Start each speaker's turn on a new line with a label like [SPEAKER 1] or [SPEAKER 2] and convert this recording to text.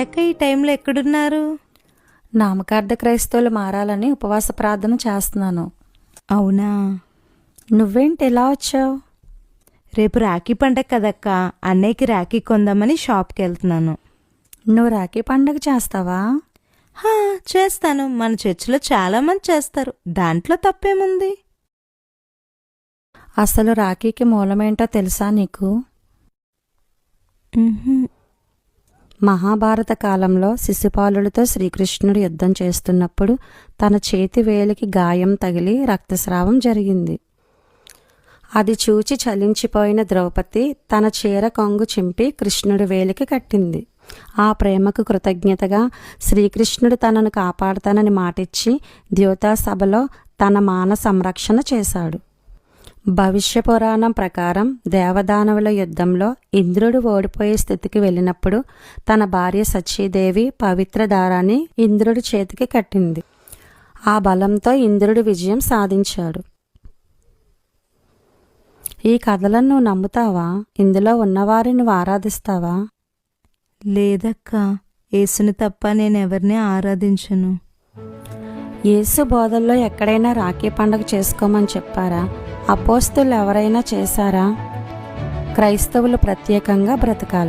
[SPEAKER 1] ఎక్క ఈ టైంలో ఎక్కడున్నారు?
[SPEAKER 2] నామకార్థ క్రైస్తవులు మారాలని ఉపవాస ప్రార్థన చేస్తున్నాను.
[SPEAKER 1] అవునా?
[SPEAKER 2] నువ్వేంటి ఇలా వచ్చావు?
[SPEAKER 1] రేపు రాఖీ పండగ కదక్క, అన్నయ్యకి రాఖీ కొందామని షాప్కి వెళ్తున్నాను.
[SPEAKER 2] నువ్వు రాఖీ పండగ చేస్తావా?
[SPEAKER 1] చేస్తాను. మన చర్చిలో చాలామంది చేస్తారు, దాంట్లో తప్పేముంది?
[SPEAKER 2] అసలు రాఖీకి మూలమేంటో తెలుసా నీకు? మహాభారత కాలంలో శిశుపాలుడితో శ్రీకృష్ణుడు యుద్ధం చేస్తున్నప్పుడు తన చేతి వేలికి గాయం తగిలి రక్తస్రావం జరిగింది. అది చూచి చలించిపోయిన ద్రౌపది తన చీర కొంగు చింపి కృష్ణుడి వేలికి కట్టింది. ఆ ప్రేమకు కృతజ్ఞతగా శ్రీకృష్ణుడు తనను కాపాడుతానని మాటిచ్చి ద్యోతా సభలో తన మాన సంరక్షణ చేశాడు. భవిష్య పురాణం ప్రకారం దేవదానవుల యుద్ధంలో ఇంద్రుడు ఓడిపోయే స్థితికి వెళ్ళినప్పుడు తన భార్య సచీదేవి పవిత్ర దారాన్ని ఇంద్రుడి చేతికి కట్టింది. ఆ బలంతో ఇంద్రుడు విజయం సాధించాడు. ఈ కథలను నువ్వు నమ్ముతావా? ఇందులో ఉన్నవారిని నువ్వు ఆరాధిస్తావా?
[SPEAKER 1] లేదక్క, యేసుని తప్ప నేనెవరిని ఆరాధించను.
[SPEAKER 2] యేసు బోధల్లో ఎక్కడైనా రాఖీ పండుగ చేసుకోమని చెప్పారా? అపోస్తులు ఎవరైనా చేశారా? క్రైస్తవులు ప్రత్యేకంగా బ్రతకాలి.